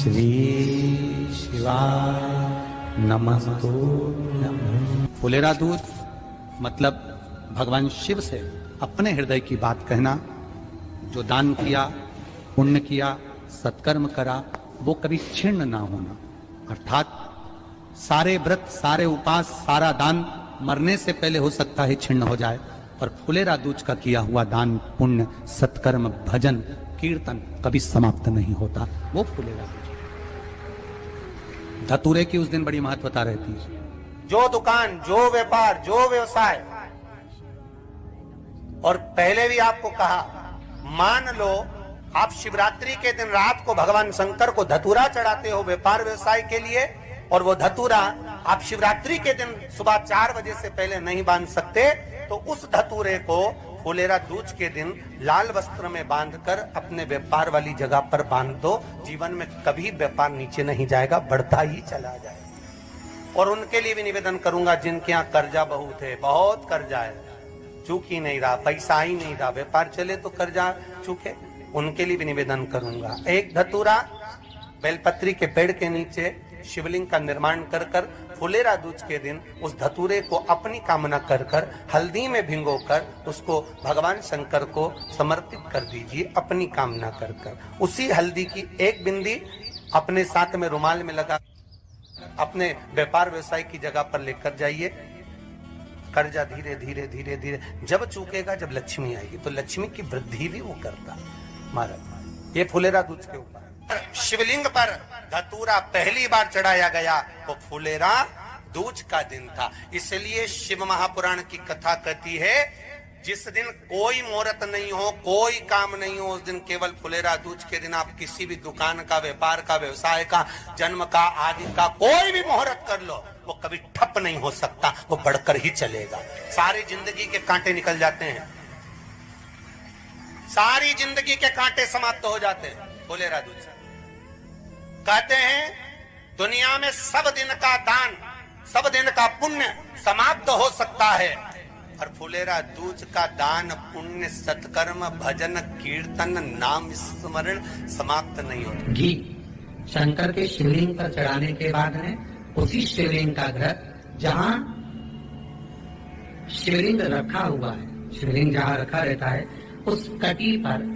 श्री शिवाय नमस्तु। फुलेरा दूध मतलब भगवान शिव से अपने हृदय की बात कहना। जो दान किया, पुण्य किया, सत्कर्म करा, वो कभी क्षीण ना होना। अर्थात सारे व्रत, सारे उपास, सारा दान मरने से पहले हो सकता है छिन्न हो जाए, और फुलेरा दूज का किया हुआ दान, पुण्य, सत्कर्म, भजन, कीर्तन कभी समाप्त नहीं होता। वो फुलेरा दूज। धतूरे की उस दिन बड़ी महत्वता रहती है। जो दुकान, जो व्यापार, जो व्यवसाय, और पहले भी आपको कहा, मान लो आप शिवरात्रि के दिन रात को भगवान शंकर को धतूरा चढ़ाते हो व्यापार व्यवसाय के लिए, और वो धतूरा आप शिवरात्रि के दिन सुबह 4 बजे से पहले नहीं बांध सकते, तो उस धतूरे को फुलेरा दूज के दिन लाल वस्त्र में बांधकर अपने व्यापार वाली जगह पर बांध दो। जीवन में कभी व्यापार नीचे नहीं जाएगा, बढ़ता ही चला जाएगा। और उनके लिए भी निवेदन करूंगा जिनके यहाँ कर्जा बहुत है, बहुत कर्जा है, चूक ही नहीं रहा, पैसा ही नहीं रहा, व्यापार चले तो कर्जा चूके, उनके लिए भी निवेदन करूंगा। एक धतूरा बेलपत्री के पेड़ के नीचे शिवलिंग का निर्माण कर कर फुलेरा दूज के दिन उस धतूरे को अपनी कामना कर कर हल्दी में भिंगोकर उसको भगवान शंकर को समर्पित कर दीजिए अपनी कामना कर कर। उसी हल्दी की एक बिंदी अपने साथ में रुमाल में लगा अपने व्यापार व्यवसाय की जगह पर लेकर जाइए। कर्जा धीरे धीरे धीरे धीरे जब चूकेगा, जब लक्ष्मी आएगी, तो लक्ष्मी की वृद्धि भी वो करता। महाराज ये फुलेरा दूज के ऊपर शिवलिंग पर धतूरा पहली बार चढ़ाया गया तो फुलेरा दूज का दिन था। इसलिए शिव महापुराण की कथा कहती है, जिस दिन कोई मुहूर्त नहीं हो, कोई काम नहीं हो, उस दिन केवल फुलेरा दूज के दिन आप किसी भी दुकान का, व्यापार का, व्यवसाय का, जन्म का, आदि का कोई भी मुहूर्त कर लो, वो कभी ठप नहीं हो सकता, वो बढ़कर ही चलेगा। सारी जिंदगी के कांटे निकल जाते हैं, सारी जिंदगी के कांटे समाप्त हो जाते हैं फुलेरा दूज। कहते हैं दुनिया में सब दिन का दान, सब दिन का पुण्य समाप्त हो सकता है, और फुलेरा दूज का दान, पुण्य, सत्कर्म, भजन, कीर्तन, नाम स्मरण समाप्त नहीं होता। घी शंकर के शिवलिंग पर चढ़ाने के बाद में उसी शिवलिंग का घृत, जहाँ शिवलिंग रखा हुआ है, शिवलिंग जहाँ रखा रहता है, उस कटी पर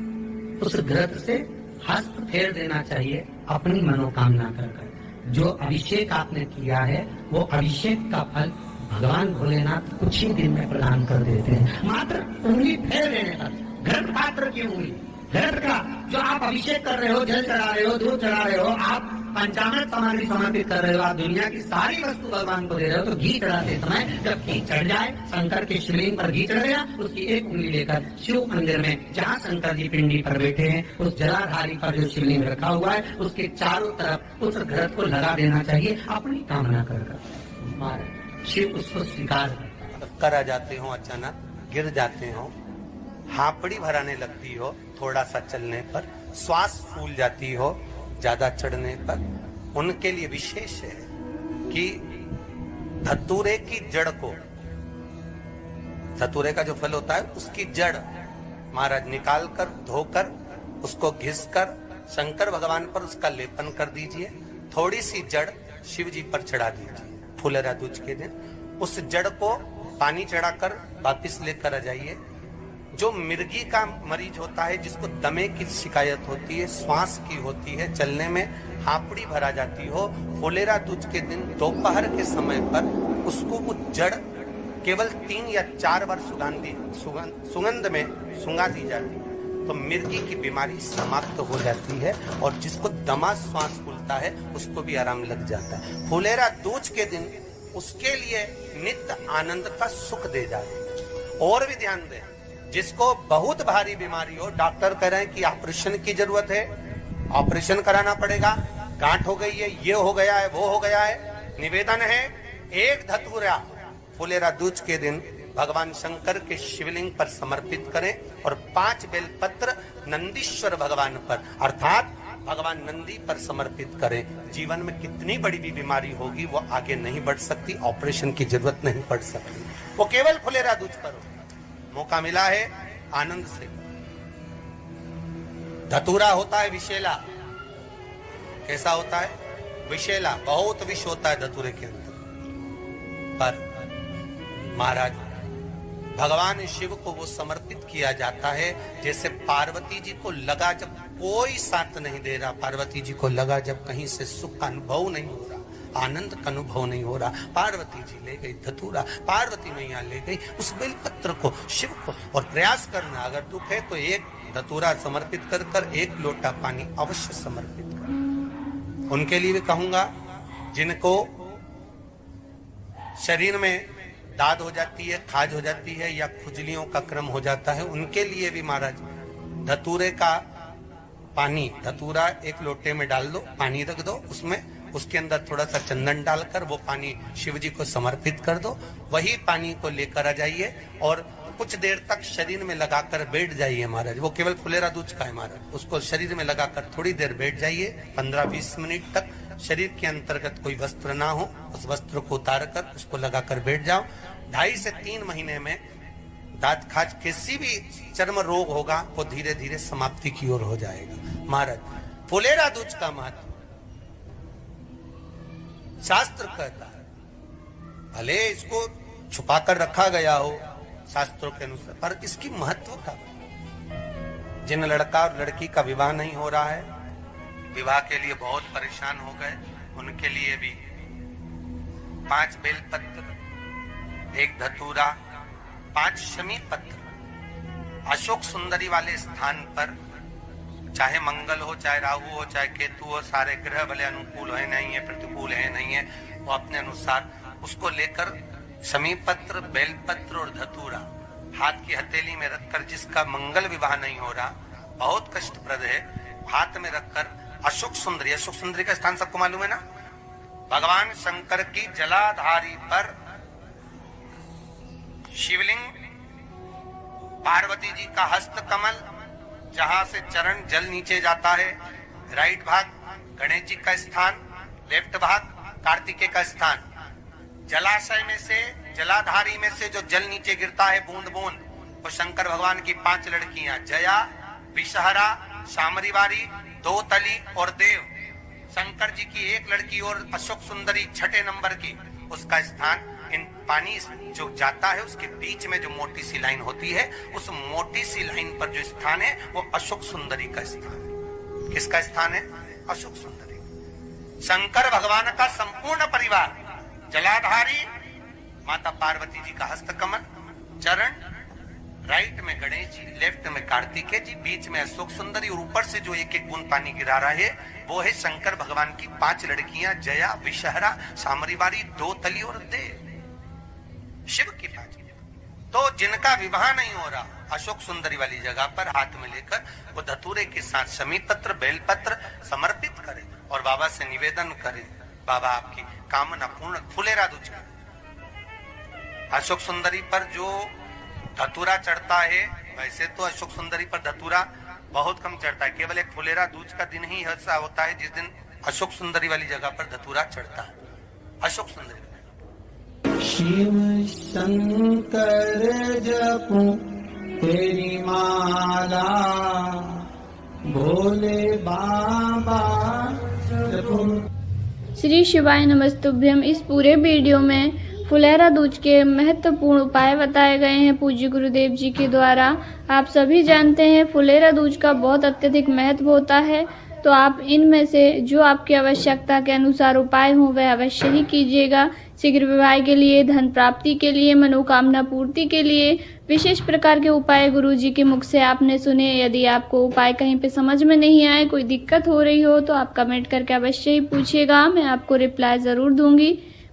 उस घृत से हस्त फेर देना चाहिए अपनी मनोकामना कर कर। जो अभिषेक आपने किया है वो अभिषेक का फल भगवान भोलेनाथ कुछ ही दिन में प्रदान कर देते हैं। मात्र उंगली फेर देने पर घृत पात्र की उंगली, घृत का जो आप अभिषेक कर रहे हो, जल चढ़ा रहे हो, दूध चढ़ा रहे हो, आप पंचामृत सामग्री समर्पित कर रहे हो, आप दुनिया की सारी वस्तु भगवान को दे रहे हो, तो घी चढ़ाते समय जब घी चढ़ जाए, शंकर के शिवलिंग पर घी चढ़ गया, उसकी एक उंगली लेकर शिव मंदिर में जहाँ शंकर जी पिंडी पर बैठे हैं, उस जलाधारी पर जो शिवलिंग रखा हुआ है, उसके चारों तरफ उस घृत को लगा देना चाहिए अपनी कामना कर। शिव उसको स्वीकार करा जाते हो, अचानक गिर जाते हो, हापड़ी भराने लगती हो, थोड़ा सा चलने पर श्वास फूल जाती हो, ज्यादा चढ़ने पर, उनके लिए विशेष है कि धतूरे की जड़ को, धतूरे का जो फल होता है उसकी जड़ महाराज निकाल कर, धोकर, उसको घिसकर शंकर भगवान पर उसका लेपन कर दीजिए। थोड़ी सी जड़ शिव जी पर चढ़ा दीजिए फुलेरा दूज के दिन। उस जड़ को पानी चढ़ाकर वापिस लेकर आ जाइए। जो मिर्गी का मरीज होता है, जिसको दमे की शिकायत होती है, श्वास की होती है, चलने में हापड़ी भरा जाती हो, फुलेरा दूज के दिन दोपहर के समय पर उसको वो जड़ केवल 3 या 4 बार सुगंध में सुंगा दी जाती है, तो मिर्गी की बीमारी समाप्त हो जाती है, और जिसको दमा श्वास फूलता है उसको भी आराम लग जाता है। फुलेरा दूज के दिन उसके लिए नित्य आनंद का सुख दे जाते हैं। और भी ध्यान दें, जिसको बहुत भारी बीमारी हो, डॉक्टर कह रहे हैं कि ऑपरेशन की जरूरत है, ऑपरेशन कराना पड़ेगा, गांठ हो गई है, ये हो गया है, वो हो गया है, निवेदन है एक धतूरा फुलेरा दूज के दिन भगवान शंकर के शिवलिंग पर समर्पित करें, और 5 बेलपत्र नंदीश्वर भगवान पर अर्थात भगवान नंदी पर समर्पित करें। जीवन में कितनी बड़ी भी बीमारी होगी वो आगे नहीं बढ़ सकती, ऑपरेशन की जरूरत नहीं पड़ सकती, वो केवल फुलेरा दूज पर हो। मौका मिला है, आनंद से। धतूरा होता है विशेला, कैसा होता है? विषैला, बहुत विष होता है धतूरे के अंदर। पर महाराज भगवान शिव को वो समर्पित किया जाता है जैसे पार्वती जी को लगा, जब कोई साथ नहीं दे रहा, पार्वती जी को लगा जब कहीं से सुख का अनुभव नहीं हो रहा, आनंद का अनुभव नहीं हो रहा, पार्वती जी ले गई धतूरा, पार्वती मैया ले गई उस बेलपत्र को शिव को। और प्रयास करना, अगर दुख है तो एक धतूरा समर्पित कर कर एक लोटा पानी अवश्य समर्पित कर। उनके लिए भी कहूंगा जिनको शरीर में दाद हो जाती है, खाज हो जाती है या खुजलियों का क्रम हो जाता है, उनके लिए भी महाराज धतूरे का पानी, धतूरा एक लोटे में डाल दो, पानी रख दो, उसमें उसके अंदर थोड़ा सा चंदन डालकर वो पानी शिव जी को समर्पित कर दो। वही पानी को लेकर आ जाइए और कुछ देर तक शरीर में लगाकर बैठ जाइए महाराज। वो केवल फुलेरा दूध का है महाराज, उसको शरीर में लगाकर थोड़ी देर बैठ जाइए, 15-20 मिनट तक। शरीर के अंतर्गत कोई वस्त्र ना हो, उस वस्त्र को उतार कर उसको लगाकर बैठ जाओ। 2.5 से 3 महीने में दांत खाज किसी भी चर्म रोग होगा वो धीरे धीरे समाप्ति की ओर हो जाएगा। महाराज फुलेरा दूध का महत्व शास्त्र कहता है, भले इसको छुपा कर रखा गया हो शास्त्रों के अनुसार, पर इसकी महत्व का, जिन लड़का और लड़की का विवाह नहीं हो रहा है, विवाह के लिए बहुत परेशान हो गए, उनके लिए भी 5 बेलपत्र, 1 धतूरा, 5 शमी पत्र अशोक सुंदरी वाले स्थान पर, चाहे मंगल हो, चाहे राहु हो, चाहे केतु हो, सारे ग्रह भले अनुकूल है नहीं है, प्रतिकूल है नहीं है, वो अपने अनुसार उसको लेकर शमी पत्र, बेलपत्र और धतूरा हाथ की हथेली में रखकर, जिसका मंगल विवाह नहीं हो रहा, बहुत कष्टप्रद है, हाथ में रखकर अशोक सुंदरी, अशोक सुंदरी का स्थान सबको मालूम है ना, भगवान शंकर की जलाधारी पर शिवलिंग, पार्वती जी का हस्त कमल, जहां से चरण जल नीचे जाता है, राइट भाग गणेश जी का स्थान, लेफ्ट भाग कार्तिकेय का स्थान। जलाशय में से, जलाधारी में से जो जल नीचे गिरता है बूंद बूंद, वो शंकर भगवान की 5 लड़कियां, जया, विषहरा, शामरीवारी, दो तली और देव। शंकर जी की 1 लड़की और अशोक सुंदरी 6 नंबर की, उसका स्थान। इन पानी जो जाता है उसके बीच में जो मोटी सी लाइन होती है, उस मोटी सी लाइन पर जो स्थान है वो अशोक सुंदरी का स्थान है। किसका स्थान है? अशोक सुंदरी। शंकर भगवान का संपूर्ण परिवार, जलाधारी माता पार्वती जी का हस्तकमल, चरण, राइट में गणेश जी, लेफ्ट में कार्तिकेय जी, बीच में अशोक सुंदरी, और ऊपर से जो 1-1 बूंद पानी गिरा रहा है वो है शंकर भगवान की 5 लड़कियां, जया, विषहरा, शामरीवारी, दो तली और देव। शिव की 5। तो जिनका विवाह नहीं हो रहा, अशोक सुंदरी वाली जगह पर हाथ में लेकर वो धतूरे के साथ शमी पत्र, बेलपत्र समर्पित करें और बाबा से निवेदन करें, बाबा आपकी कामना पूर्ण। फुलेरा दूज, अशोक सुंदरी पर जो धतूरा चढ़ता है, वैसे तो अशोक सुंदरी पर धतूरा बहुत कम चढ़ता है, केवल एक फुलेरा दूज का दिन ही ऐसा होता है जिस दिन अशोक सुंदरी वाली जगह पर धतूरा चढ़ता है। अशोक सुंदरी शिव शंकर जपूं तेरी माला, भोले बाबा जपूं। श्री शिवाय नमस्तुभ्यम। इस पूरे वीडियो में फुलेरा दूज के महत्वपूर्ण उपाय बताए गए हैं पूज्य गुरुदेव जी के द्वारा। आप सभी जानते हैं फुलेरा दूज का बहुत अत्यधिक महत्व होता है, तो आप इनमें से जो आपकी आवश्यकता के अनुसार उपाय हो वह अवश्य ही कीजिएगा। शीघ्र विवाह के लिए, धन प्राप्ति के लिए, मनोकामना पूर्ति के लिए विशेष प्रकार के उपाय गुरु जी के मुख से आपने सुने। यदि आपको उपाय कहीं पे समझ में नहीं आए, कोई दिक्कत हो रही हो, तो आप कमेंट करके अवश्य ही पूछिएगा, मैं आपको रिप्लाई जरूर दूंगी।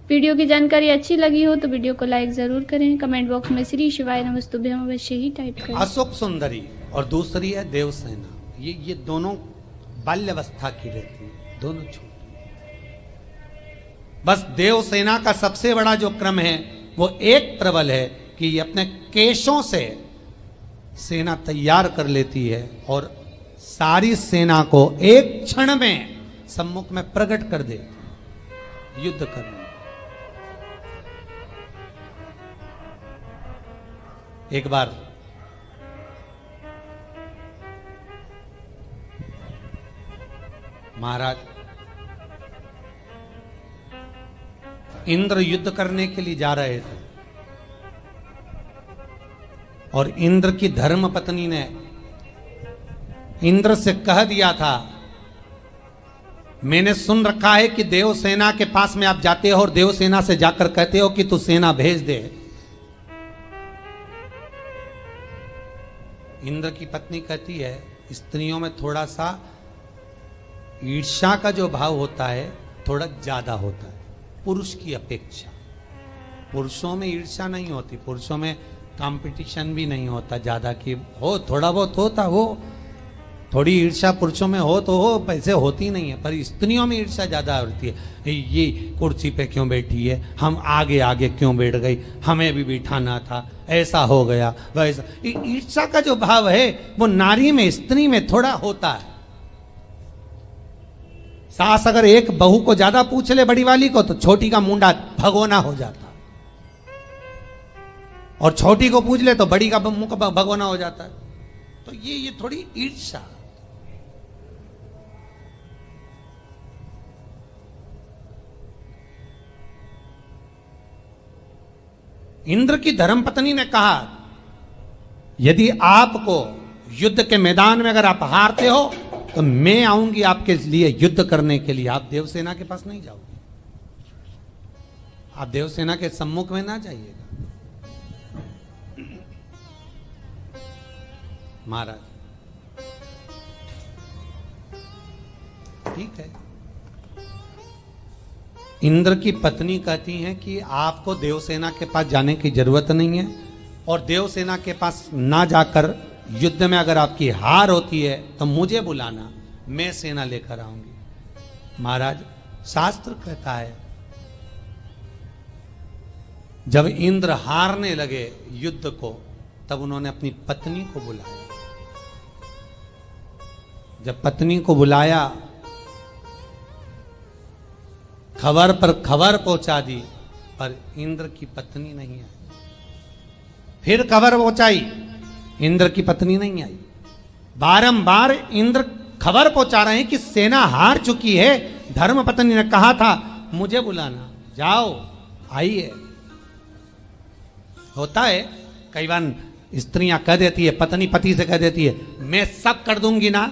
वीडियो की जानकारी अच्छी लगी हो तो वीडियो को लाइक जरूर करें। कमेंट बॉक्स में श्री शिवाय नमस्तुभ्यम अवश्य ही टाइप करें। अशोक सुंदरी और दूसरी है देवसेना, ये दोनों बाल्यावस्था की रहती है, दोनों छोटी। बस देवसेना का सबसे बड़ा जो क्रम है वो एक प्रबल है कि ये अपने केशों से सेना तैयार कर लेती है और सारी सेना को एक क्षण में सम्मुख में प्रकट कर देती, युद्ध करने। एक बार महाराज इंद्र युद्ध करने के लिए जा रहे थे और इंद्र की धर्म पत्नी ने इंद्र से कह दिया था, मैंने सुन रखा है कि देवसेना के पास में आप जाते हो और देवसेना से जाकर कहते हो कि तू सेना भेज दे। इंद्र की पत्नी कहती है, स्त्रियों में थोड़ा सा ईर्ष्या का जो भाव होता है थोड़ा ज्यादा होता है पुरुष की अपेक्षा। पुरुषों में ईर्ष्या नहीं होती, पुरुषों में कंपटीशन भी नहीं होता ज्यादा, कि हो थोड़ा बहुत होता, हो थोड़ी ईर्ष्या पुरुषों में हो तो हो, पैसे होती नहीं है, पर स्त्रियों में ईर्ष्या ज्यादा होती है। ये कुर्सी पे क्यों बैठी है, हम आगे आगे क्यों बैठ गई, हमें भी बिठाना था, ऐसा हो गया वैसा। ईर्ष्या का जो भाव है वो नारी में स्त्री में थोड़ा होता है। सास अगर एक बहू को ज्यादा पूछ ले बड़ी वाली को तो छोटी का मुंडा भगोना हो जाता, और छोटी को पूछ ले तो बड़ी का मुंह भगोना हो जाता है। तो ये थोड़ी ईर्ष्या। इंद्र की धर्मपत्नी ने कहा, यदि आपको युद्ध के मैदान में अगर आप हारते हो तो मैं आऊंगी आपके लिए युद्ध करने के लिए, आप देवसेना के पास नहीं जाओगे, आप देवसेना के सम्मुख में ना जाइएगा। महाराज ठीक है। इंद्र की पत्नी कहती हैं कि आपको देवसेना के पास जाने की जरूरत नहीं है, और देवसेना के पास ना जाकर युद्ध में अगर आपकी हार होती है तो मुझे बुलाना, मैं सेना लेकर आऊंगी। महाराज शास्त्र कहता है जब इंद्र हारने लगे युद्ध को तब उन्होंने अपनी पत्नी को बुलाया। जब पत्नी को बुलाया, खबर पर खबर पहुंचा दी, पर इंद्र की पत्नी नहीं आई। फिर खबर पहुंचाई, इंद्र की पत्नी नहीं आई। बारंबार इंद्र खबर पहुंचा रहे हैं कि सेना हार चुकी है। धर्मपत्नी ने कहा था मुझे बुलाना, जाओ आइए। होता है कई बार स्त्रियां कह देती है, पत्नी पति से कह देती है, मैं सब कर दूंगी ना,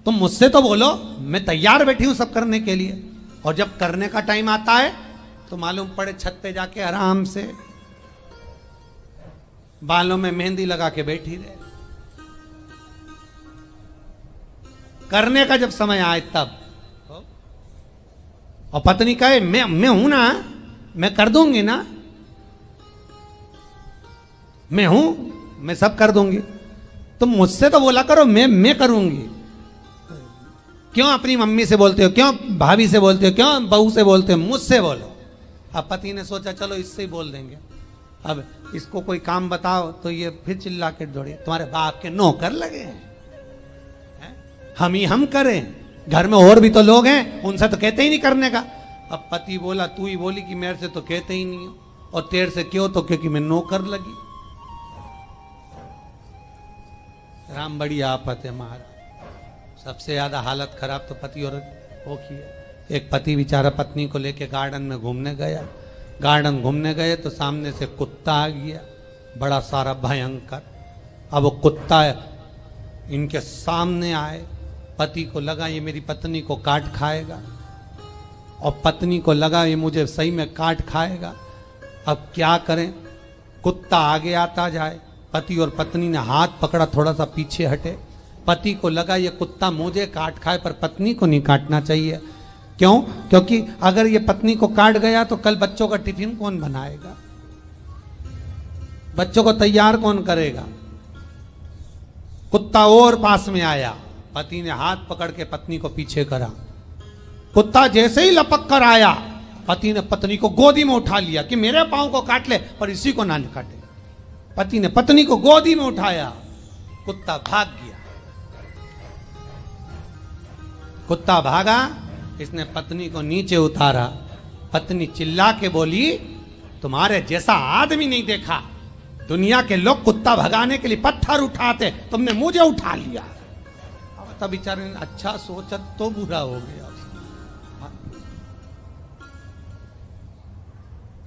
तुम मुझसे तो बोलो, मैं तैयार बैठी हूं सब करने के लिए। और जब करने का टाइम आता है तो मालूम पड़े छत पे जाके आराम से बालों में मेहंदी लगा के बैठी रहे। करने का जब समय आए तब, और पत्नी कहे मैं हूं ना, मैं कर दूंगी ना, मैं हूं, मैं सब कर दूंगी, तुम मुझसे तो बोला करो, मैं करूंगी। क्यों अपनी मम्मी से बोलते हो, क्यों भाभी से बोलते हो, क्यों बहू से बोलते हो, मुझसे बोलो। अब पति ने सोचा चलो इससे ही बोल देंगे। अब इसको कोई काम बताओ तो ये फिर चिल्ला के दौड़े, तुम्हारे बाप के नौकर लगे हैं, हम करें, घर में और भी तो लोग हैं, उनसे तो कहते ही नहीं करने का। अब पति बोला तू ही बोली कि मेरे से तो कहते ही नहीं हो, और तेरे से क्यों, तो क्योंकि मैं नौकर लगी। राम बड़ी आफत है महाराज। सबसे ज्यादा हालत खराब तो पति और वो की है। एक पति बेचारा पत्नी को लेके गार्डन में घूमने गया, गार्डन घूमने गए तो सामने से कुत्ता आ गया, बड़ा सारा भयंकर। अब वो कुत्ता इनके सामने आए, पति को लगा ये मेरी पत्नी को काट खाएगा, और पत्नी को लगा ये मुझे सही में काट खाएगा। अब क्या करें, कुत्ता आगे आता जाए, पति और पत्नी ने हाथ पकड़ा, थोड़ा सा पीछे हटे। पति को लगा ये कुत्ता मुझे काट खाए, पर पत्नी को नहीं काटना चाहिए। क्यों? क्योंकि अगर ये पत्नी को काट गया तो कल बच्चों का टिफिन कौन बनाएगा, बच्चों को तैयार कौन करेगा। कुत्ता और पास में आया, पति ने हाथ पकड़ के पत्नी को पीछे करा। कुत्ता जैसे ही लपक कर आया, पति ने पत्नी को गोदी में उठा लिया कि मेरे पांव को काट ले पर इसी को ना काटे। पति ने पत्नी को गोदी में उठाया, कुत्ता भाग गया। कुत्ता भागा, इसने पत्नी को नीचे उतारा। पत्नी चिल्ला के बोली तुम्हारे जैसा आदमी नहीं देखा, दुनिया के लोग कुत्ता भगाने के लिए पत्थर उठाते, तुमने मुझे उठा लिया। अब तब बेचारे ने अच्छा सोचा तो बुरा हो गया।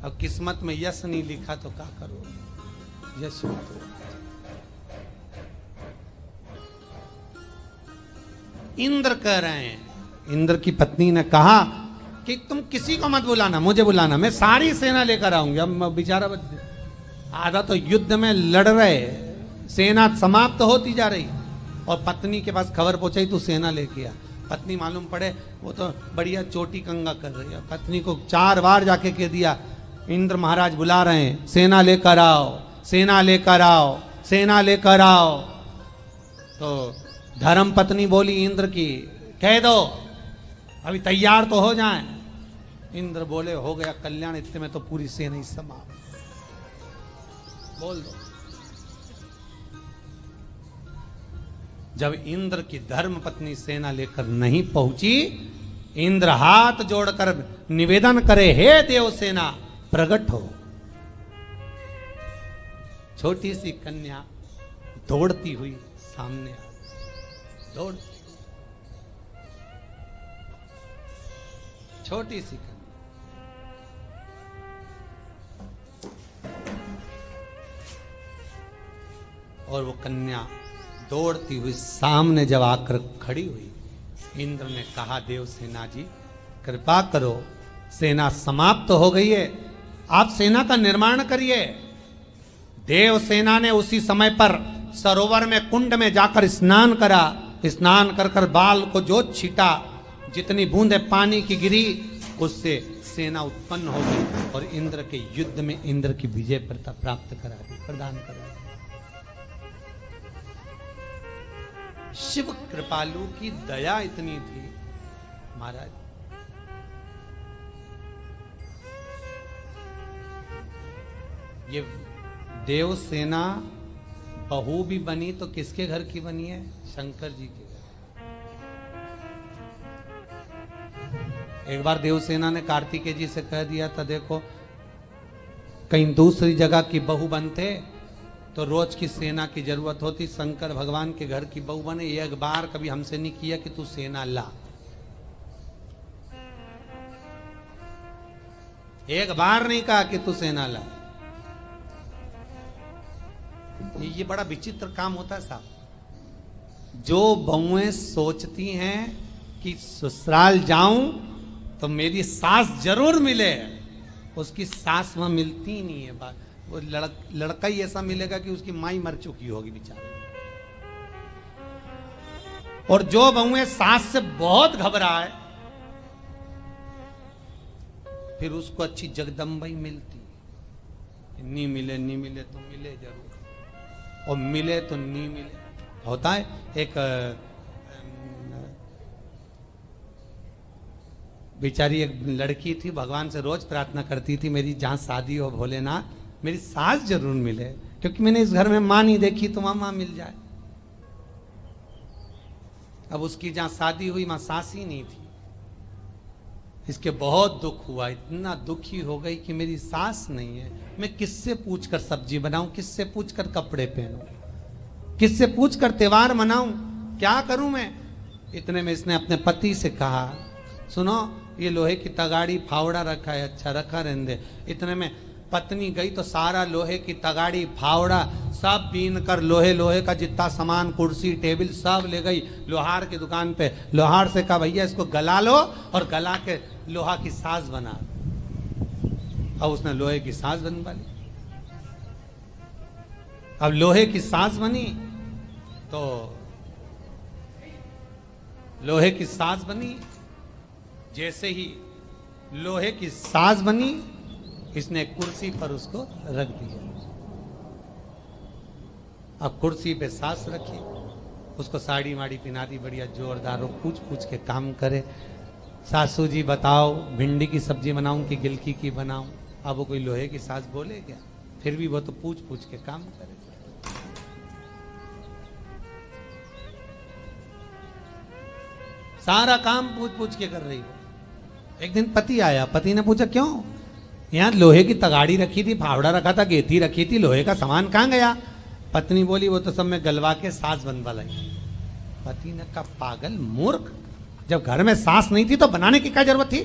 अब किस्मत में यश नहीं लिखा तो क्या करो, यश तो इंद्र कह रहे हैं, इंद्र की पत्नी ने कहा कि तुम किसी को मत बुलाना, मुझे बुलाना, मैं सारी सेना लेकर आऊंगी। अब बेचारा आधा तो युद्ध में लड़ रहे, सेना समाप्त तो होती जा रही, और पत्नी के पास खबर पहुंचाई तू सेना लेके आ। पत्नी मालूम पड़े वो तो बढ़िया चोटी कंगा कर रही है, पत्नी को 4 बार जाके कह दिया इंद्र महाराज बुला रहे हैं, सेना लेकर आओ, सेना लेकर आओ, सेना लेकर आओ। तो धर्म पत्नी बोली इंद्र की, कह दो अभी तैयार तो हो जाए। इंद्र बोले हो गया कल्याण, इतने में तो पूरी सेना ही समाप्त। बोल दो। जब इंद्र की धर्म पत्नी सेना लेकर नहीं पहुंची, इंद्र हाथ जोड़कर निवेदन करे, हे देव सेना प्रकट हो। छोटी सी कन्या दौड़ती हुई सामने आ, दौड़, छोटी सी कन्या, और वो कन्या दौड़ती हुई सामने जब आकर खड़ी हुई, इंद्र ने कहा देव सेना जी कृपा करो, सेना समाप्त हो गई है, आप सेना का निर्माण करिए। देव सेना ने उसी समय पर सरोवर में कुंड में जाकर स्नान करा, स्नान कर कर बाल को जो छीटा, जितनी बूंदे पानी की गिरी उससे सेना उत्पन्न हो गई और इंद्र के युद्ध में इंद्र की विजय प्राप्त करा दी, प्रदान करा दी। शिव कृपालु की दया इतनी थी महाराज, ये देव सेना बहू भी बनी तो किसके घर की बनी है? शंकर जी के घर। एक बार देवसेना ने कार्तिकेय जी से कह दिया था देखो कहीं दूसरी जगह की बहू बनते तो रोज की सेना की जरूरत होती, शंकर भगवान के घर की बहू बने। एक बार कभी हमसे नहीं किया कि तू सेना ला, एक बार नहीं कहा कि तू सेना ला। ये बड़ा विचित्र काम होता है साहब। जो बहुएं सोचती हैं कि ससुराल जाऊं तो मेरी सास जरूर मिले, उसकी सास वहां मिलती ही नहीं है। बात वो लड़का ही ऐसा मिलेगा कि उसकी माँ ही मर चुकी होगी बेचारे। और जो बहुएं सास से बहुत घबराए फिर उसको अच्छी जगदम्बा ही मिलती। नहीं मिले नहीं मिले तो मिले जरूर, और मिले तो नहीं मिले। होता है एक बेचारी एक लड़की थी, भगवान से रोज प्रार्थना करती थी मेरी जहां शादी हो भोलेनाथ मेरी सास जरूर मिले, क्योंकि मैंने इस घर में मां नहीं देखी तो वहां मां मिल जाए। अब उसकी जहां शादी हुई वहां सास ही नहीं थी। इसके बहुत दुख हुआ, इतना दुखी हो गई कि मेरी सास नहीं है, मैं किससे पूछकर सब्जी बनाऊं, किससे पूछकर कपड़े पहनूं, किससे पूछकर त्योहार मनाऊं, क्या करूं मैं। इतने में इसने अपने पति से कहा सुनो ये लोहे की तगाड़ी फावड़ा रखा है, अच्छा रखा रहने दे। इतने में पत्नी गई तो सारा लोहे की तगाड़ी फावड़ा सब बीन कर लोहे का जितना सामान कुर्सी टेबल सब ले गई लोहार की दुकान पे। लोहार से कहा भैया इसको गला लो और गला के लोहा की साज बना। अब उसने लोहे की साज बनवा ली। अब लोहे की साज बनी तो लोहे की साज बनी, जैसे ही लोहे की साज बनी इसने कुर्सी पर उसको रख दिया। अब कुर्सी पे सास रखी, उसको साड़ी माड़ी पिना दी बढ़िया जोरदार, वो पूछ पूछ के काम करे। सासू जी बताओ भिंडी की सब्जी बनाऊं कि गिलकी की बनाऊं। अब वो कोई लोहे की सास बोले क्या, फिर भी वो तो पूछ पूछ के काम करे। सारा काम पूछ पूछ के कर रही हो। एक दिन पति आया, पति ने पूछा क्यों, यहाँ लोहे की तगाड़ी रखी थी, फावड़ा रखा था, गेती रखी थी, लोहे का सामान कहाँ गया। पत्नी बोली वो तो सब में गलवा के सास बनवा लाई। पति ने कहा पागल मूर्ख, जब घर में सास नहीं थी तो बनाने की क्या जरूरत थी।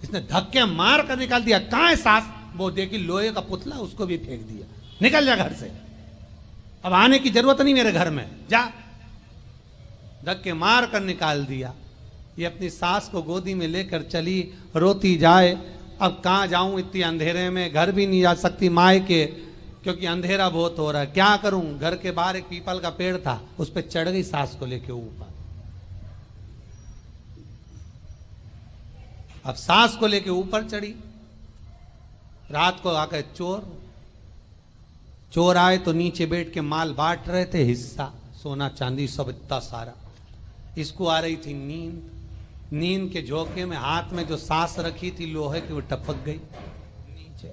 इसने धक्के मार कर निकाल दिया। कहां है सास? वो देखी लोहे का पुतला, उसको भी फेंक दिया। निकल जा घर से, अब आने की जरूरत नहीं मेरे घर में, जा। धक्के मार कर निकाल दिया। ये अपनी सास को गोदी में लेकर चली, रोती जाए। अब कहां जाऊं इतनी अंधेरे में, घर भी नहीं जा सकती मायके, क्योंकि अंधेरा बहुत हो रहा है। क्या करूं? घर के बाहर एक पीपल का पेड़ था, उस पर चढ़ गई सास को लेके ऊपर। अब सास को लेके ऊपर चढ़ी। रात को आकर चोर आए तो नीचे बैठ के माल बांट रहे थे, हिस्सा सोना चांदी सब इतना सारा। इसको आ रही थी नींद। नींद के झोंके में हाथ में जो सास रखी थी लोहे की, वो टपक गई नीचे।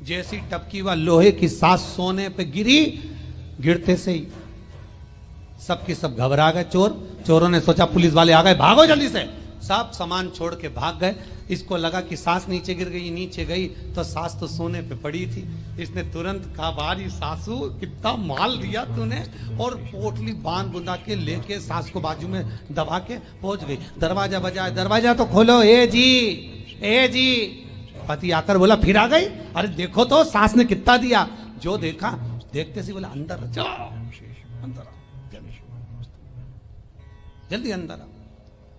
जैसी टपकी वह लोहे की सास सोने पे गिरी, गिरते से ही सबके सब घबरा गए। चोरों ने सोचा पुलिस वाले आ गए, भागो जल्दी से। सब सामान छोड़ के भाग गए। इसको लगा कि सास नीचे गिर गई। नीचे गई तो सास तो सोने पे पड़ी थी। इसने तुरंत कहा, बारी सासू कितना माल दिया तूने, और पोटली बांध बुंदा के लेके सास को बाजू में दबा के पहुंच गई। दरवाजा बजाया, दरवाजा तो खोलो, ए जी। पति आकर बोला, फिर आ गई? अरे देखो तो सास ने कितना दिया। जो देखा, देखते से बोला, अंदर जाओ, अंदर जल्दी अंदर आओ।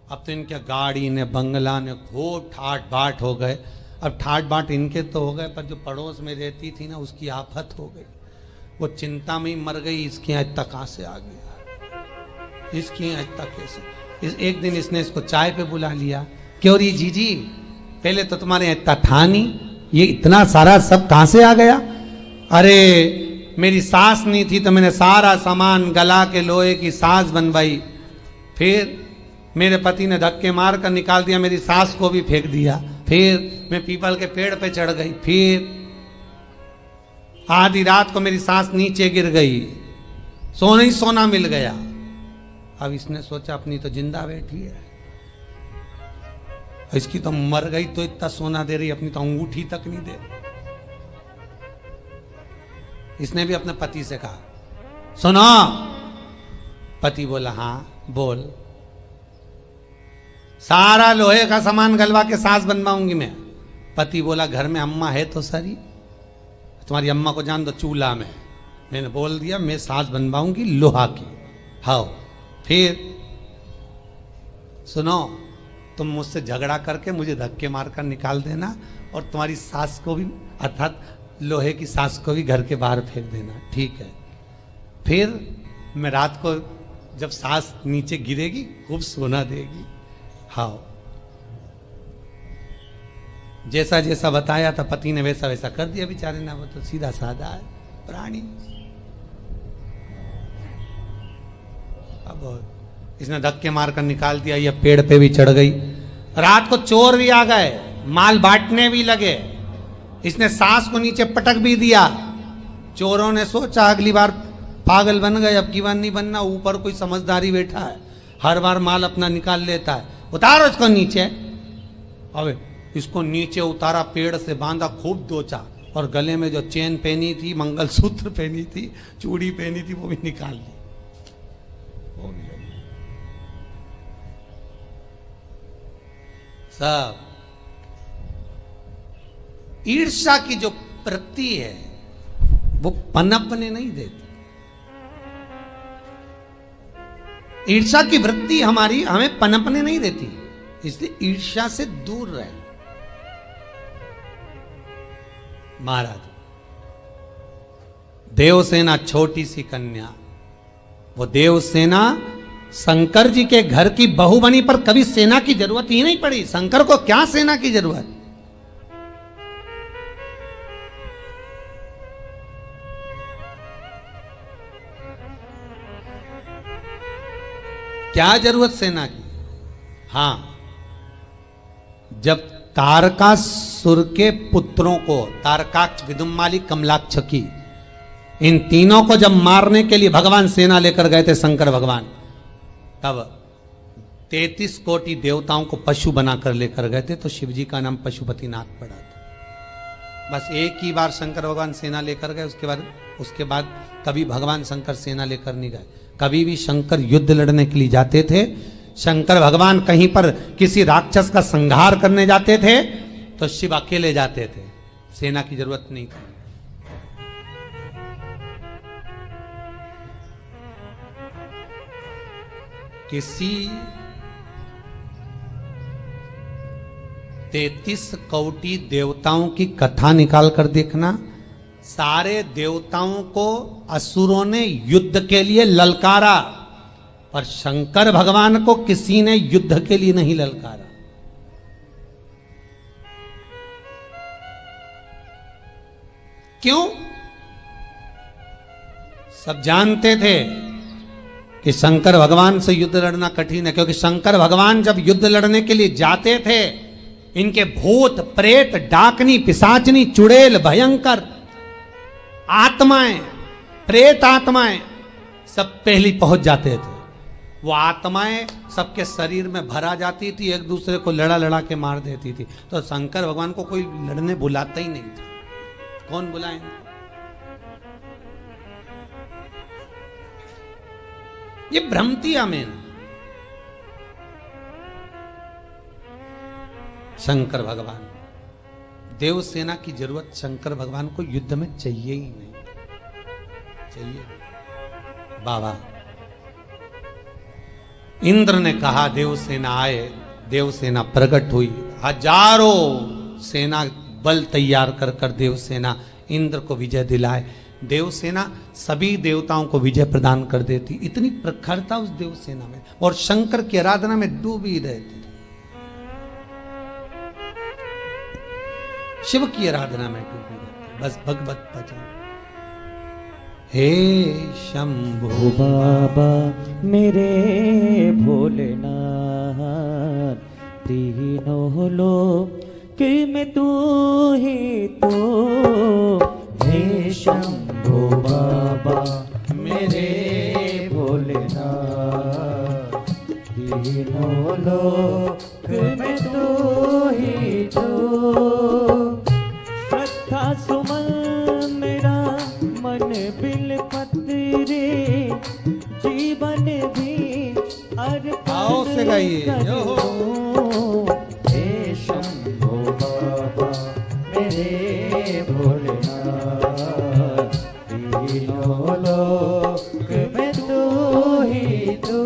अब तो इनके गाड़ी ने बंगला ने खूब ठाट बाट हो गए। अब ठाट बाट इनके तो हो गए, पर जो पड़ोस में रहती थी ना, उसकी आफत हो गई। वो चिंता में ही मर गई। इसकी आज तक कहां से आ गया, इसकी आज तक कैसे। एक दिन इसने इसको चाय पे बुला लिया। क्यों री जीजी, पहले तो तुम्हारे इतना था नहीं, ये इतना सारा सब कहां से आ गया? अरे मेरी सास नहीं थी तो मैंने सारा सामान गला के लोहे की सास बनवाई। फिर मेरे पति ने धक्के मार कर निकाल दिया, मेरी सास को भी फेंक दिया। फिर मैं पीपल के पेड़ पे चढ़ गई। फिर आधी रात को मेरी सास नीचे गिर गई, सोना ही सोना मिल गया। अब इसने सोचा अपनी तो जिंदा बैठी है, इसकी तो मर गई तो इतना सोना दे रही, अपनी तो अंगूठी तक नहीं दे। इसने भी अपने पति से कहा, सुनो। पति बोला, हाँ बोल। सारा लोहे का सामान गलवा के सास बनवाऊंगी मैं। पति बोला, घर में अम्मा है तो सरी, तुम्हारी अम्मा को जान दो चूल्हा में। मैंने बोल दिया मैं सास बनवाऊंगी लोहा की। हाँ, फिर सुनो, तुम मुझसे झगड़ा करके मुझे धक्के मारकर निकाल देना, और तुम्हारी सास को भी, अर्थात लोहे की सास को भी घर के बाहर फेंक देना, ठीक है? फिर मैं रात को जब सास नीचे गिरेगी खूब सोना देगी। हाँ, जैसा जैसा बताया था पति ने वैसा वैसा कर दिया बेचारे ने। वो तो सीधा साधा है प्राणी। अब इसने धक्के मारकर निकाल दिया। ये पेड़ पे भी चढ़ गई। रात को चोर भी आ गए, माल बांटने भी लगे। इसने सास को नीचे पटक भी दिया। चोरों ने सोचा अगली बार पागल बन गए, अब की बार नहीं बनना। ऊपर कोई समझदारी बैठा है, हर बार माल अपना निकाल लेता है। उतारो इसको नीचे। अबे इसको नीचे उतारा, पेड़ से बांधा, खूब दोचा, और गले में जो चेन पहनी थी, मंगलसूत्र पहनी थी, चूड़ी पहनी थी, वो भी निकाल ली। सब ईर्ष्या की जो वृत्ति है वो पनपने नहीं देती। ईर्ष्या की वृत्ति हमारी हमें पनपने नहीं देती, इसलिए ईर्ष्या से दूर रहे। महाराज, देवसेना छोटी सी कन्या, वो देवसेना शंकर जी के घर की बहू बनी, पर कभी सेना की जरूरत ही नहीं पड़ी। शंकर को क्या सेना की जरूरत? क्या जरूरत सेना की? हां, जब तारकासुर के पुत्रों को, तारकाक्ष, विदुम्माली, कमलाक्ष की, इन तीनों को जब मारने के लिए भगवान सेना लेकर गए थे शंकर भगवान, तब 33 कोटि देवताओं को पशु बनाकर लेकर गए थे, तो शिव जी का नाम पशुपतिनाथ पड़ा था। बस एक ही बार शंकर भगवान सेना लेकर गए, उसके बाद कभी भगवान शंकर सेना लेकर नहीं गए। कभी भी शंकर युद्ध लड़ने के लिए जाते थे, शंकर भगवान कहीं पर किसी राक्षस का संहार करने जाते थे तो शिव अकेले जाते थे, सेना की जरूरत नहीं थी। किसी 33 कोटि देवताओं की कथा निकाल कर देखना, सारे देवताओं को असुरों ने युद्ध के लिए ललकारा, पर शंकर भगवान को किसी ने युद्ध के लिए नहीं ललकारा। क्यों? सब जानते थे कि शंकर भगवान से युद्ध लड़ना कठिन है, क्योंकि शंकर भगवान जब युद्ध लड़ने के लिए जाते थे, इनके भूत प्रेत डाकनी पिशाचनी चुड़ैल भयंकर आत्माएं, प्रेत आत्माएं सब पहले पहुंच जाते थे। वो आत्माएं सबके शरीर में भरा जाती थी, एक दूसरे को लड़ा लड़ा के मार देती थी। तो शंकर भगवान को कोई लड़ने बुलाता ही नहीं था, कौन बुलाएंगे? ये भ्रमती हमें, शंकर भगवान, देव सेना की जरूरत शंकर भगवान को युद्ध में चाहिए ही नहीं, चाहिए। बाबा इंद्र ने कहा देव सेना आए, देव सेना प्रकट हुई, हजारों सेना बल तैयार कर कर देव सेना इंद्र को विजय दिलाए। देव सेना सभी देवताओं को विजय प्रदान कर देती, इतनी प्रखरता उस देव सेना में, और शंकर की आराधना में डूबी रहती, शिव की आराधना में डूबी रहती, बस भगवत भजन। हे शंभो बाबा मेरे भोलेनाथ, तीनों लोक में तू ही तो। हे शंभो बाबा मेरे भोलेनाथ, तीनों लोक में तू ही तो। श्रद्धा सुमन मेरा मन बिल पत्रे, जीवन भी आओ से गाइए। हे शंभो बाबा मेरे भोलेनाथ, तीनों लोक में तू ही तू।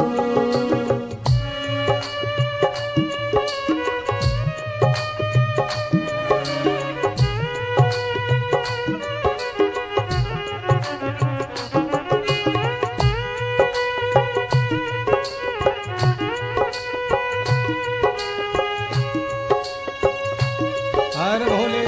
हर भोले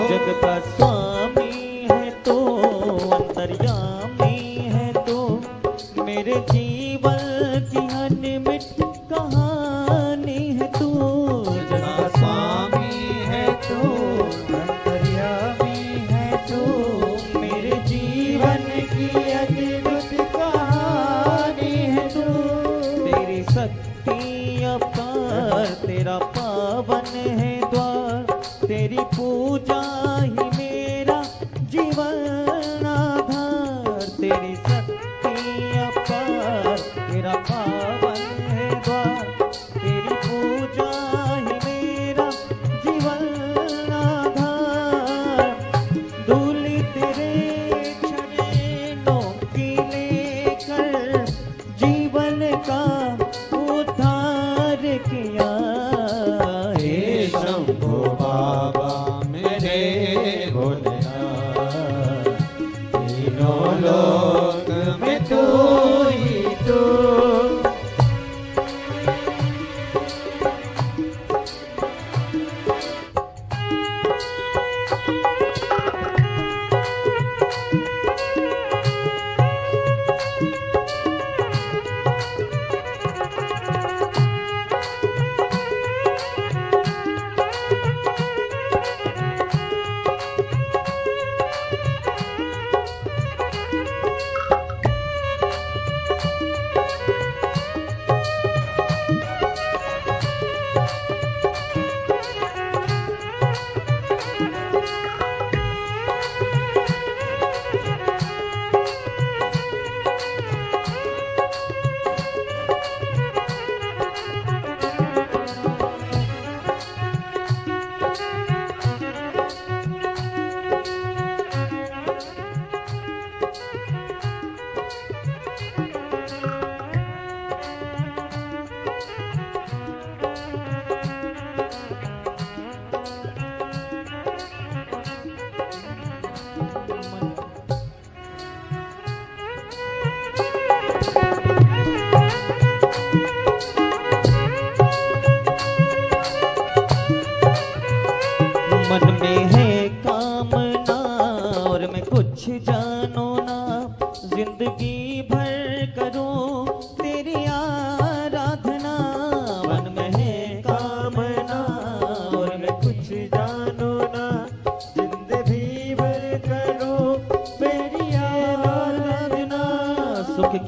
जग का स्वामी है तो अंतर्यामी है तो, मेरे जीवन की अनमिट कहानी है तू। जग का स्वामी है तो अंतर्यामी है तो, मेरे जीवन की अनमिट कहानी है तू। तेरी शक्ति अपार, तेरा पावन है द्वार, तेरी पूजा ही मेरा जीवन आधार। तेरी शक्ति अपार, तेरा पावन है द्वार, तेरी पूजा ही मेरा जीवन आधार। धूलि तेरे चरणों की लेकर जीवन का उद्धार किया। हे शंभो बाबा मेरे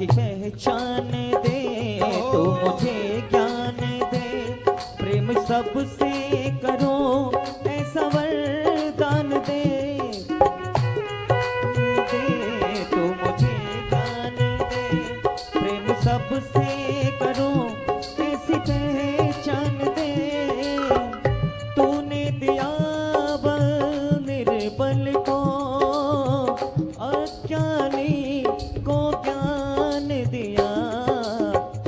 ऐसी पहचान दे, तू मुझे ज्ञान दे, प्रेम सबसे करो ऐसा वरदान दे, तू मुझे ज्ञान दे, प्रेम सबसे करो ऐसी पहचान दे, तूने दिया बल निर्बल को, अज्ञानी को ज्ञान दिया।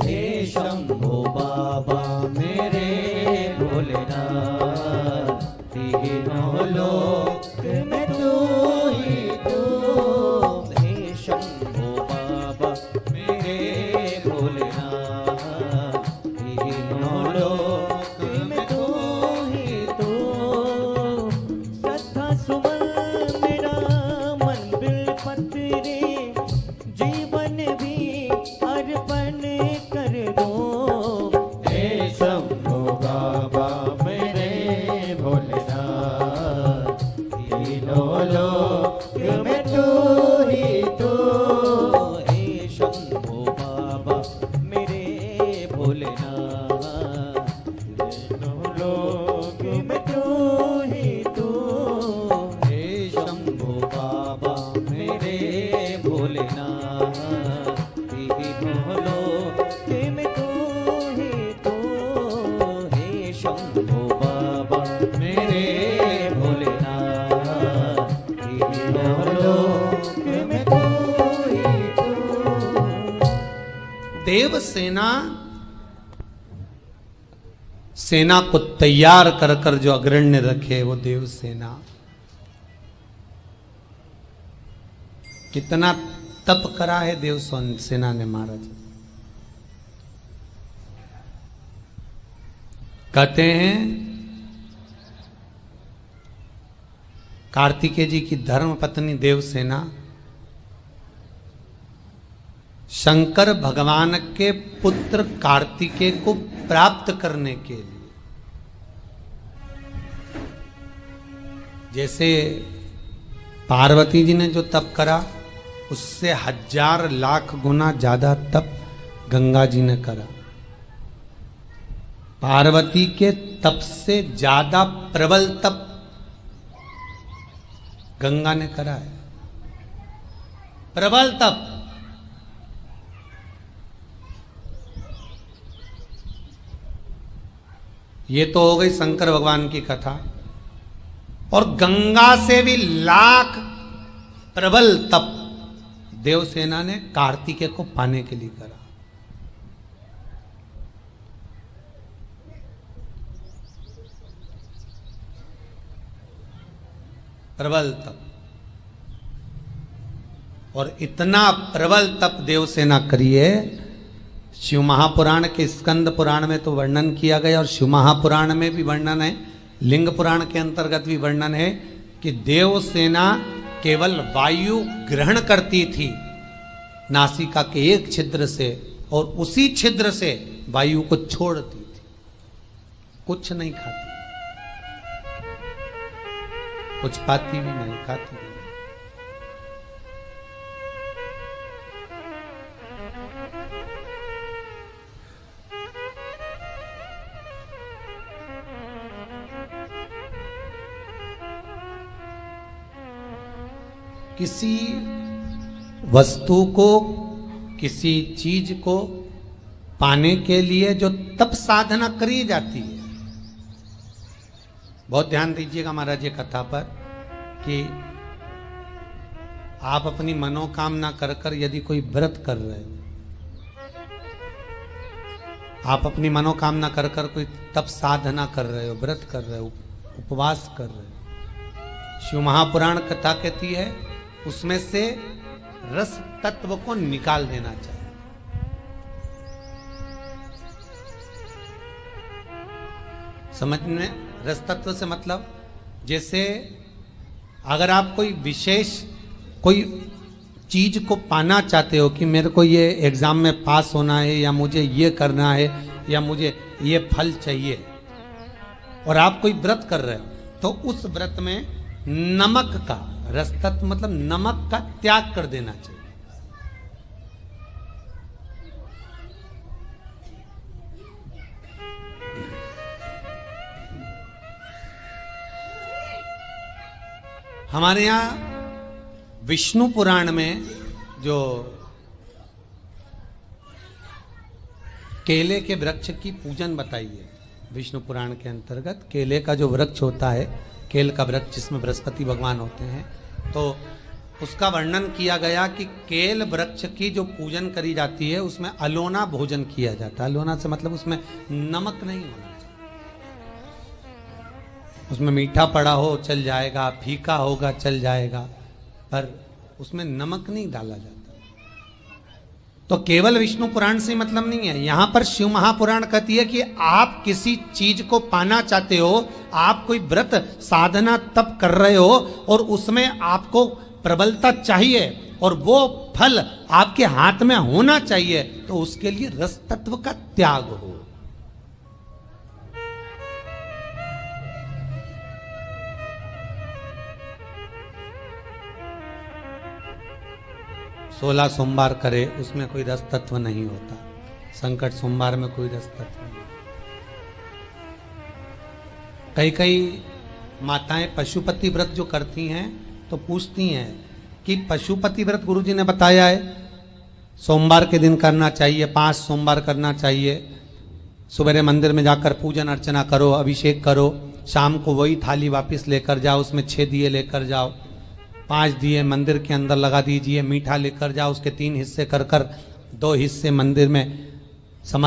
हे शंभो बाबा मेरे भोलेनाथ, तीनों लोक में तू ही तू। हे शंभो बाबा मेरे भोलेनाथ, तीनों लोक में तू ही तू। श्रद्धा सुमन मेरा मन बिल पत्रे, जीवन भी अर्पण कर दो। हे शंभो बाबा मेरे भोलेनाथ, तीनों लोक में तू ही तू। हे शंभो बाबा मेरे भोलेनाथ, तीनों लोक में तू ही तू। हे शंभो बाबा मेरे भोलेनाथ, तीनों लोक में तू ही तू। हे शंभो बाबा मेरे भोलेनाथ, तीनों लोक में तू ही तू। देवसेना सेना को तैयार कर कर जो अग्रण्य रखे वो देवसेना, कितना तप करा है देवसेना ने महाराज। कहते हैं कार्तिकेय जी की धर्म पत्नी देवसेना शंकर भगवान के पुत्र कार्तिकेय को प्राप्त करने के लिए, जैसे पार्वती जी ने जो तप करा उससे 1000 लाख गुना ज्यादा तप गंगा जी ने करा। पार्वती के तप से ज्यादा प्रबल तप गंगा ने करा है, प्रबल तप। ये तो हो गई शंकर भगवान की कथा, और गंगा से भी लाख प्रबल तप देवसेना ने कार्तिकेय को पाने के लिए करा। प्रबल तप, और इतना प्रबल तप देवसेना करिए, शिव महापुराण के स्कंद पुराण में तो वर्णन किया गया और शिव महापुराण में भी वर्णन है, लिंग पुराण के अंतर्गत भी वर्णन है कि देवसेना केवल वायु ग्रहण करती थी नासिका के एक छिद्र से, और उसी छिद्र से वायु को छोड़ती थी, कुछ नहीं खाती, कुछ पाती भी नहीं, खाती भी नहीं। किसी वस्तु को, किसी चीज को पाने के लिए जो तप साधना करी जाती है, बहुत ध्यान दीजिएगा महाराज ये कथा पर, कि आप अपनी मनोकामना कर कर यदि कोई व्रत कर रहे हो, आप अपनी मनोकामना कर कर कोई तप साधना कर रहे हो, व्रत कर रहे हो, उपवास कर रहे हो, शिव महापुराण कथा कहती है उसमें से रस तत्व को निकाल देना चाहिए। समझ में? रस तत्व से मतलब जैसे अगर आप कोई विशेष कोई चीज को पाना चाहते हो कि मेरे को ये एग्जाम में पास होना है, या मुझे ये करना है, या मुझे ये फल चाहिए, और आप कोई व्रत कर रहे हो, तो उस व्रत में नमक का, रस तत्व मतलब नमक का त्याग कर देना चाहिए। हमारे यहाँ विष्णु पुराण में जो केले के वृक्ष की पूजन बताई है, विष्णु पुराण के अंतर्गत केले का जो वृक्ष होता है, केल का वृक्ष जिसमें बृहस्पति भगवान होते हैं, तो उसका वर्णन किया गया कि केल वृक्ष की जो पूजन करी जाती है उसमें अलोना भोजन किया जाता है। अलोना से मतलब उसमें नमक नहीं होना चाहिए, उसमें मीठा पड़ा हो चल जाएगा, फीका होगा चल जाएगा, पर उसमें नमक नहीं डाला जाता। तो केवल विष्णु पुराण से मतलब नहीं है, यहां पर शिव महापुराण कहती है कि आप किसी चीज को पाना चाहते हो, आप कोई व्रत साधना तप कर रहे हो और उसमें आपको प्रबलता चाहिए और वो फल आपके हाथ में होना चाहिए, तो उसके लिए रस तत्व का त्याग हो। सोलह सोमवार करे उसमें कोई रस तत्व नहीं होता, संकट सोमवार में कोई रस तत्व नहीं। कई कई माताएं पशुपति व्रत जो करती हैं तो पूछती हैं कि पशुपति व्रत गुरुजी ने बताया है सोमवार के दिन करना चाहिए, 5 सोमवार करना चाहिए, सुबह मंदिर में जाकर पूजन अर्चना करो, अभिषेक करो, शाम को वही थाली वापस लेकर जाओ, उसमें 6 दिए लेकर जाओ, 5 दिए मंदिर के अंदर लगा दीजिए, मीठा लेकर जाओ, उसके 3 हिस्से कर 2 हिस्से मंदिर में